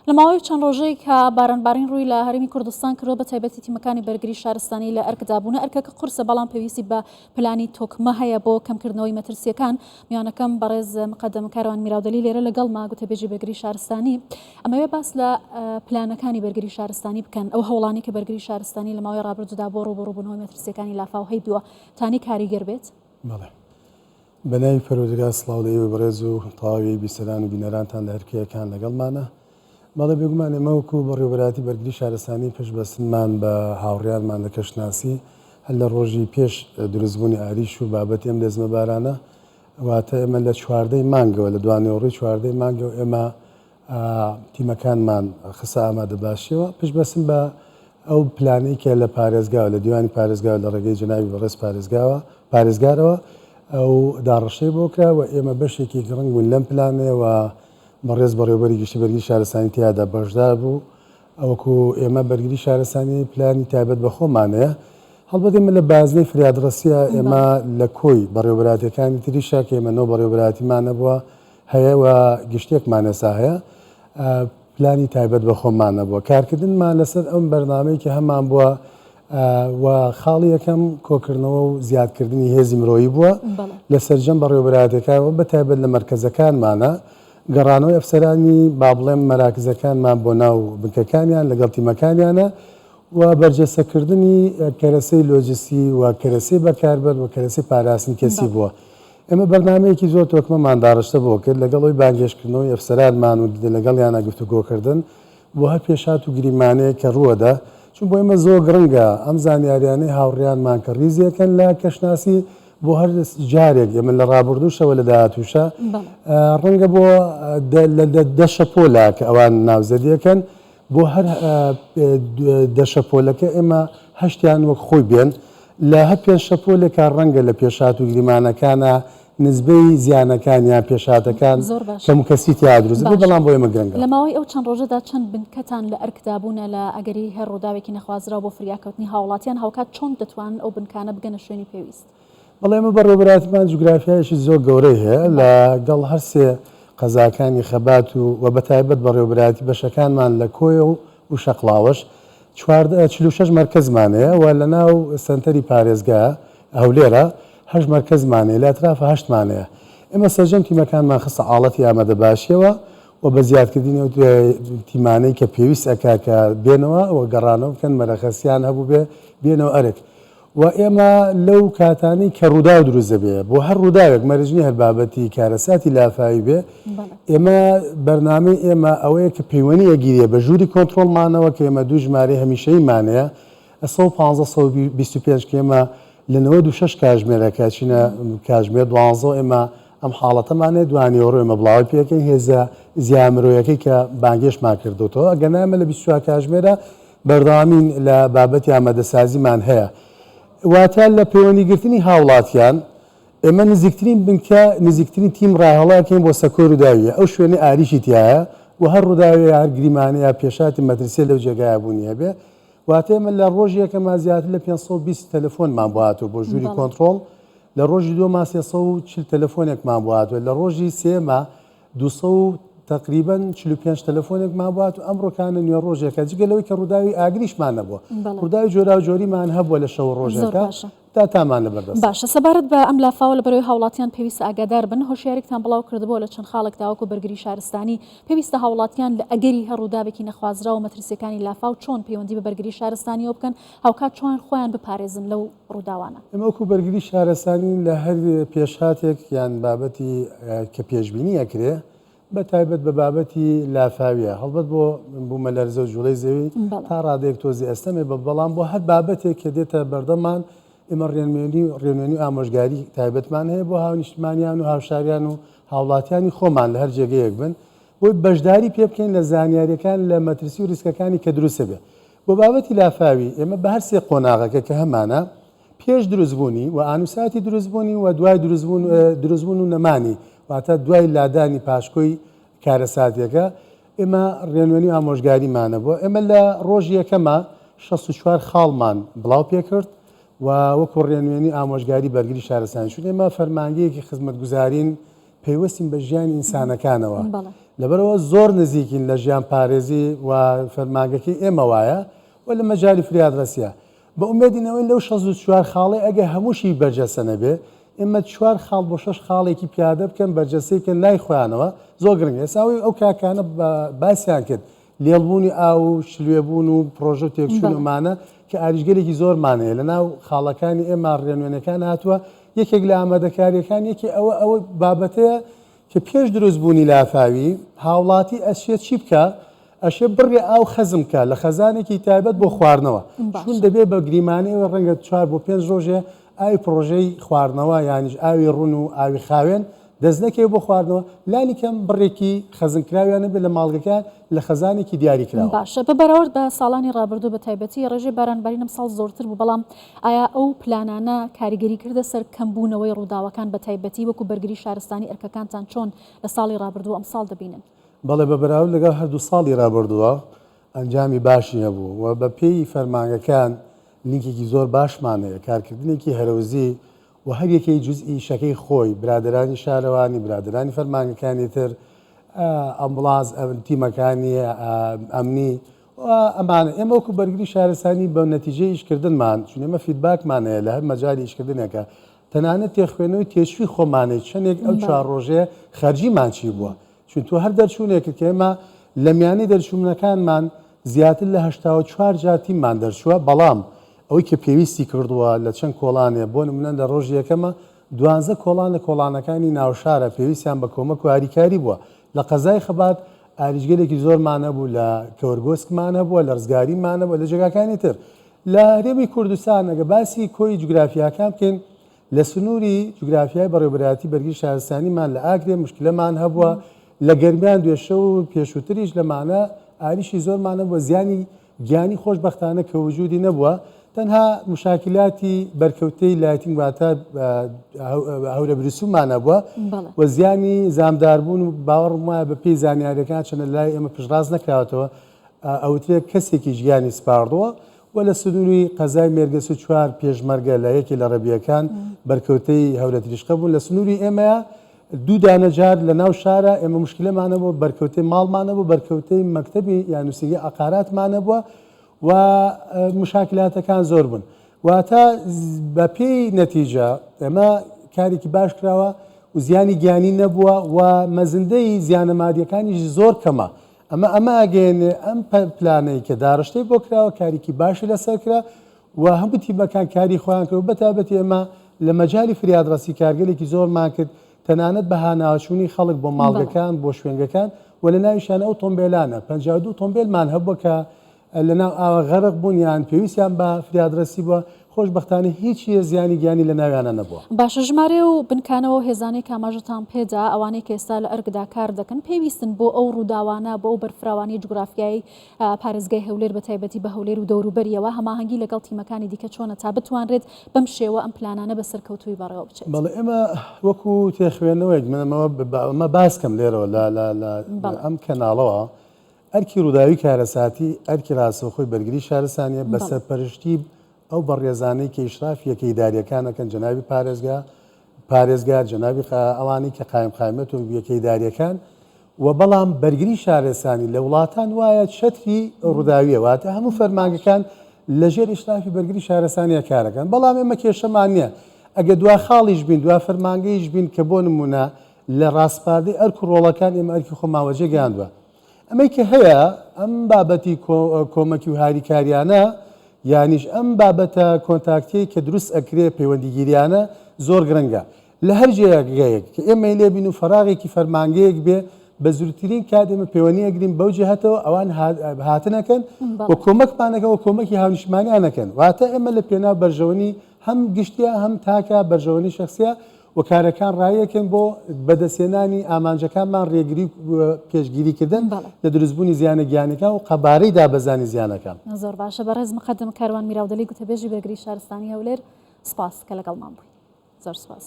لە ماوەی چەند ڕۆژەی کە بارانبارین ڕووی لە هەرێمی کوردستان کردو بە تایبەتی تیمەکانی بەرگری شارستانی لە ئەرکدابوونە ئەرکەکە قورسە بەڵام پێویستی بە پلانی تۆکمە هەیە بۆ کەمکردنەوەی مەترسیەکان. میوانەکەم بەڕێز مقدم کاروان میراودەلی لێرە لەگەڵما گوتەبێژی بەرگری شارستانی ئەمەوێ باس لە پلانەکانی بەرگری شارستانی بکەن ئەو هەوڵانی کە بەرگری شارستانی لە ماوەی ڕابردوودا بۆ ڕوبەڕووبوونەوەی مەترسیەکانی لافاو هەیبووە تانی کاریگەر بێت. بەڵێ بەناوی پەروەردگار سڵاو لە ئێوە بەڕێز و تەواوی بیسەران و بینەرانتان لە هەرکەیەکان لەگەڵمانە. بەڵێ بێگومان ئێمە وەکو بەڕێوەبەراتی بەرگری شارستانی پشتبەستنمان بە هاوڕێیانمان لە کەشناسی هەر لە ڕۆژی پێش دروستبوونی ئاریش و بابەتی ئەم لێزمە بارانە واتە ئێمە لە چواردەی مانگەوە لە دوانێوەڕۆی چواردەی مانگەوە ئێمە تیمەکانمان خسە ئامادە باشیەوە پشتبەستن بە ئەو پلانەی کە لە پارێزگاوە لە دیوانی پارێزگاوە لە ڕێگەی جەنابی بەڕێز پارێزگارەوە ئەو داڕەشەی بۆ کراوە ئێمە بەشێکی گڕنگ بوون لەم پلانەوە بەڕێز بەڕێوەبەری گشتی بەرگری شارستانی تیادا بەشدار بوو ئەوەکو ئێمە بەرگری شارستانی پلانی تایبەت بە خۆمانەیە هەڵبەت ئێمە لە بازنەی فریادڕەسیە ئێمە لە کۆی بەڕێوەبەراتیەکانی تریشا کە ئێمە نەوە بەڕێوەبەراتیمانە بووە هەیەوە گشتێکمانەسا هەیە پلانی تایبەت بە خۆمانە بووە کارکردنمان لەسەر ئەم بەرنامەی کە هەمان بووە و خاڵی یەکەم کۆکردنەوە و زیادکردنی هێزی مرۆیی بووە لە سەرجەم بەڕێوەبەراتیەکانەوە بە تایبەت لە مەرکەزەکانمانە گەڕانەوەی ئەفسەرانی با بڵێم مەراکزەکانمان بۆ ناو بنکەکانیان لەگەڵ تیمەکانیانە و بەرجەسەکردنی کەرەسەی لۆجستی و کەرەسەی بەکاربەر و کەرەسەی پاراستنی کەسی بووە. ئێمە بەرنامەیەکی زۆر تۆکمەمان داڕشتە بۆ کرد لەگەڵەوەی بانگێشکردنەوەی ئەفسەرانمان و لەگەڵیانە گفتوگۆکردن بۆ هەر پێشات و گریمانەیە کە ڕووەدا چون بۆ ئێمە زۆر گرنگە ئەم زانیاریانەی هاوڕێیانمان کە ڕیزیەکەن لە کەشناسی بۆ هەر جارێک ئێمە لە ڕابردووشەوە لە داهاتووشە ڕەنگە بۆ دەشەپۆلا کە ئەوان ناوزەدیەکەن بۆ هەر دەشەپۆلەکە ئێمە هەشتیان وەک خۆی بێن لە هەر پێنج شەپۆلێکە ڕەنگە لە پێشات و گریمانەکانە نزبەی زیانەکانیان پێشاتەکان کەم کەسی تیا دروست بەڵام بۆ ئێمە گرنگە. لە ماوەی ئەو چەند ڕۆژەدا چەند بنکەتان لە ئەرکدابوونە لە ئەگەری هەر ڕووداوێکی نەخوازراوە بۆ فریاکەوتنی هاوڵاتیان هاوکات چۆن دەتوانن ئەو بنکانە بگەنە شوێنی پێویست؟ بەڵێ ئێمە بەڕێوەبەراتیمان جوگرافیایشی زۆر گەورەی هەیە لەگەڵ هەر سێ قەزاکانی خەبات و بەتایبەت بەڕێوەبەراتی بەشەکانمان لە کۆیە و شەقڵاوەش 46 مەرکەزمانەیە و لە ناو سنتەری پارێزگا هەولێرە 8 مەرکەزمانەیە لە ئەترافە 8مانەیە. ئێمە سەرجەم تیمەکانمان خستە حاڵەتی ئامادە باشیەوە و بە زیادکردنی تیمانەی کە پێویست ئەکا کە بێنەوە و گەڕانەوە بکەن مەرەخەسیان هەبوو بێنەوە ئەرێک و ئێمە لەو کاتانەی کە ڕوودا و دروزە بێ بۆ هەر ڕووداوێک مەرجنی هەر بابەتی کارەساتی لافاوی بێ ئێمە بەرنامەی ئێمە ئەوەیە کە پەیوەنی ئەگیریە بە ژووری کۆنتترۆلمانەوە کە ئێمە دوو ژمارەی هەمیشەیمانەیە 150 کە ئێمە لە 96 کاتژمێرەکە چینە کاتژمێر 12 ئێمە ئەم حاڵەتەمانێ دوانیەوە ئێمە بڵاوی پێەکەین هێزە زیامرۆیەکەی کە بانگێشمان کردوتەوە ئەگەنامە لە 24 کاتژمێرە بەردەوامین لە بابەتی ئامادەسازیمان هەیە. واتە لە پەیوەندیگرتنی هاوڵاتیان ئێمە نزیکترین تیم ڕاهەڵاکەین بۆ سەکۆی ڕووداویە ئەو شوێنی ئاریشی تایە و هەر ڕووداوی هەر گریمانەیە پێشاتی مەترسیە لەو جێگایە بوونیە بێ واتە ئێمە لە ڕۆژی یەکەما زیاتر لە 520 تەلەفۆنمان بۆ هاتووە بۆ ژووری کۆنتترۆل لە ڕۆژی دووەما 340 تەلەفۆنێکمان بۆ هاتووە لە ڕۆژی سێمە 200 تقریبا 45 تەلەفۆنێکمان بوات و ئەمڕۆکانە نوێ ڕۆژێکە جگەلەوەی کە ڕووداوی ئاگریشمان نەبووە ڕووداوی جۆرا و جۆریمان هەبووە لە شەو ڕۆژەکە تامانە بەردەست. باشە سەبارەت بە ئەم لافاوە لە بەرەوەی هاوڵاتیان پێویستە ئاگادار بن هۆشیارێکتان بڵاو کردبووە لە چەند خاڵێکدا وەکو بەرگری شارستانی پێویستە هاوڵاتیان لە ئەگەری هەر ڕووداوێکی نەخوازراوە مەترسیەکانی لافاو چۆن پەیوەندی بە بەرگری شارستانیەوە بکەن هاوکات چۆن خۆیان بپارێزن لەو ڕووداوانە. ئێمە وەکو بەرگری شارستانی لە هەر پێشهاتێک یان بابەتی کە پێشبینی ئەکرێ بە تایبەت بە بابەتی لافاویە هەڵبەت بۆ بوومە لەرزە و جوڵەی زەوی تا ڕادێک تۆزی ئەستەمێ بەڵام بۆ هەر بابەتێک کە دێتە بەردەمان ئێمە ڕێنوێنی ئامۆژگاری تایبەتمان هەیە بۆ هاونیشتمانیان و هاوشاریان و هاوڵاتیانی خۆمان لە هەر جێگەیەک بن بۆی بەشداری پێ بکەین لە زانیاریەکان لە مەترسی و ریسکەکانی کە دروستە بێ بۆ بابەتی لافاوی ئێمە بە هەر سێ قۆناغەکە کە هەمانە پێش دروستبوونی و ئانووساتی دروستبوونی و دوای دروستبوون و نەمانی واتە دوای لادانی پاشکۆی کارەساتیەکە ئێمە ڕێنوێنی ئامۆژگاریمانە بۆ ئێمە لە ڕۆژی یەکەمە 64 خاڵمان بڵاو پێکرد و وەکو ڕێنوێنی ئامۆژگاری بەرگری شارستانی شوون ئێمە فەرمانگەیەکی خزمەتگوزارین پەیوەستین بە ژیانی ئینسانەکانەوە لەبەرەوە زۆر نزیکین لە ژیان پارێزی و فەرمانگەکەی ئێمە وایە و لە مەجای فریادڕەسیە بە ئومێدینەوەی لەو 64 خاڵی ئەگە هەمووشی بەرجەسە نەبێ ئێمە 4 خاڵ بۆ 6 خاڵێکی پیادە بکەن بەرجەسەیکە لای خۆیانەوە زۆر گرنگە ئێساوی ئەو کاکانە باسییان کرد لێڵبوونی ئاو و شلوێبوون و پرۆژە و تێکچوونمانە کە ئاریژگەرێکی زۆرمانەیە لە ناو خاڵەکانی ئێمە ڕێنوێنەکان هاتووە یەکێک لە ئامادەکاریەکان یەکی ئەوە بابەتەیە کە پێش دروستبوونی لافاوی هاوڵاتی ئەشێت چی بکە ئەشێ بڕێ ئاو خەزم کە لە خەزانێکی تایبەت بۆ خواردنەوە چون دەبێت بە گریمانەوە ڕەنگە 4 بۆ 5 ڕۆژێ ئاوی پرۆژەی خواردنەوە یانیش ئاوی ڕون و ئاوی خاوێن دەست نەکەی بۆ خواردنەوە لانی کەم بڕێکی خەزمکراویانە بێت لە ماڵگەکان لە خەزانێکی دیاری کراوە باشە بە بەراورد بە ساڵانی ڕابردوو بە تایبەتی ڕێژەی بارانباری ئەم ساڵ زۆرتر بوو بەڵام ئایا ئەو پلانانە کاریگەری کردە سەر کەمبوونەوەی ڕووداوەکان بە تایبەتی وەکو بەرگری شارستانی ئەرکەکانتان چۆن لە ساڵی ڕابردوو ئەم ساڵ دەبینن بەڵێ بە بەراورد لەگەڵ هەردوو ساڵی ڕابردووە ئەنجامی باشی هەبوو و بە پێی فەرمانگەکان لینکێکی زۆر باشمانەیە کارکردنێکی هەرۆزی و هەر یەکەی جزئی شەکەی خۆی برادرانی شارەوانی برادرانی فەرمانگەکانی تر ئەمبڵاز تیمەکانی ئەمنی ئەمانە ئێمە وەکو بەرگری شارستانی بە نەتیجەی ئیشکردنمان چون ئێمە فیدباکمانەیە لە هەر مەجای ئیشکردنێکە تەنانەت تێخوێنەوەی تێشوی خۆمانەی چەندێک ئەو 4 ڕۆژێ خەرجیمان چی بووە چون تو هەر دەرچوونێکە کە ئێمە لە میانەی دەرچوونەکانمان زیاتر لە 84 جار تیممان دەرچووە بەڵام ئەوەی کە پێویستی کردووە لە چەند کۆڵانێ بۆ نمونە لە ڕۆژ یەکەمە 12 کۆڵان لە کۆڵانەکانی ناوشارە پێویستیان بە کۆمەک و هاریکاری بووە لە قەزای خەبات ئاریژگەرێکی زۆرمانە بوو لە کەوەرگۆسکمانە بووە لە ڕزگاریمانە بووە لە جێگاکانی تر لە هەرێمی کوردستان ئەگە باسی کۆی جوگرافیاکان بکەین لە سنووری جوگرافیای بەڕێوەبەرایەتی بەرگری شارستانیمان لە ئاگرێ مشکلەمان هەبووە لە گەرمیان دوێشە و پێشووتریش لەمانە ئاریشی زۆرمانە بووە زیانی گیانی خۆشبەختانە کە وجودی نەبووە تەنها مشاکلاتی بەرکەوتەی لایتنگ واتە هەورە برسومانە بووە و زیانی زامداربوون و باوەڕم وایە بە پێی زانیاریەکان چەنە لای ئێمە پشتڕاست نەکراوەتەوە ئەوترێت کەسێکی ژیانی سپاردووە و لە سنووری قەزای مێرگەس و 4 پێشمەرگە لە یەکی لە ڕەبیەکان بەرکەوتەی هەورە تریشقە بوون لە سنووری ئێمەیە دوو دانەجار لە ناو شارە ئێمە مشکلەمانە بوو بەرکەوتەی ماڵمانە بوو بەرکەوتەی مەکتەبی یان نووسینگی ئەقاراتمانە بووە و مشاکلاتەکان زۆر بوون واتە بە پێی نەتیجە ئێمە کارێکی باش کراوە و زیانی گیانی نەبووە و مەزندەی زیانە مادیەکانیش زۆر کەمە ئەمە ئەگەێنێ ئەم پلانەی کە داڕشتەی بۆ کراوە کارێکی باشی لەسەر کرا و هەموو تیمەکان کاری خۆیان کرد و بەتابەتی ئێمە لە مەجای فریادڕەسی کارگەلێکی زۆرمان کرد تەنانەت بە هاناوچوونی خەڵک بۆ ماڵگەکان بۆ شوێنگەکان و لە ناویشانە ئەو تۆمبیلانە 52 تۆمبیلمان هەبووە کە لەناو ئاوە غەرق بوون یان پێویستیان بە فریادڕەسی بووە خۆشبەختانە هیچ زیانی گیانی لە ناویانە نەبووە باشە ژمارە و بنکانەوە هێزانەی کاماژتان پێدا ئەوانەی کە ئێستا لە ئەرکدا کار دەکەن پێویستن بۆ ئەو ڕووداوانە بۆ ئەو بەرفراوانی جوگرافیایی پارێزگای هەولێر بە تایبەتی بە هەولێر و دەوروبەریەوە هەماهەنگی لەگەڵ تیمەکانی دیکە چۆنە تا بتوانرێت بەم شێوە ئەم پلانانە بەسەر کەوتووی بەڕێوە بچێت بەڵێ ئێمە وەکو تێخوێنەوەیک منەوە باسکەم لێرەوە ئەم کەناڵەوە ئەرکی ڕووداوی کارەساتی ئەرکی ڕاستەوخۆی بەرگری شارستانیە بە سەرپەرشتی ئەو بەڕێزانەی کە ئیشراف یەکەی داریەکانەکەن جەنابی پارێزگار جەنابی ئەوانی کە قایم قایمەت و یەکەی داریەکان و بەڵام بەرگری شارستانی لە وڵاتان وایە چەتری ڕووداویە واتە هەموو فەرمانگەکان لەژێر ئیشرافی بەرگری شارستانیە کارەکەن بەڵام ئێمە کێشەمان نییە ئەگە دوا خاڵیش بین دوا فەرمانگەیش بین کە بۆ نمونە لە ڕاستپاردەی ئەرک و ڕۆڵەکان ئێمە ئەرکی خۆماوەجێ گەیاندووە ئەمەی کە هەیە ئەم بابەتی کۆمەکی و هاریکاریانە یانیش ئەم بابەتە کۆنتاکتی کە دروست ئەکرێ پەیوەندیگیریانە زۆر گرنگە لە هەر جێگەیەک کە ئێمە لێبین و فەراغێکی فەرمانگەیەک بێ بە زووترین کات ئێمە پەیوەندی ئەگرین بەو جێهەتەوە ئەوان هاتنەکەن و کۆمەکمانەکە و کۆمەکی هاونیشتمانیانەکەن واتە ئێمە لە پێناو بەرژەوەنی هەم گشتیا هەم تاکە بەرژەوەنی شخصیە و کارەکان ڕایەکەن بۆ بەدەستێنانی ئامانجەکانمان ڕێگری پێشگیریکردن لە دروستبوونی زیانە گیانەکان و قەبارەی دابەزانی زیانەکان زۆر باشە بەڕێز مقدم کاروان میراودەلی گوتەبێژی بەرگری شارستانی هەولێر سپاس کە لەگەڵمان بووی زۆر سپاس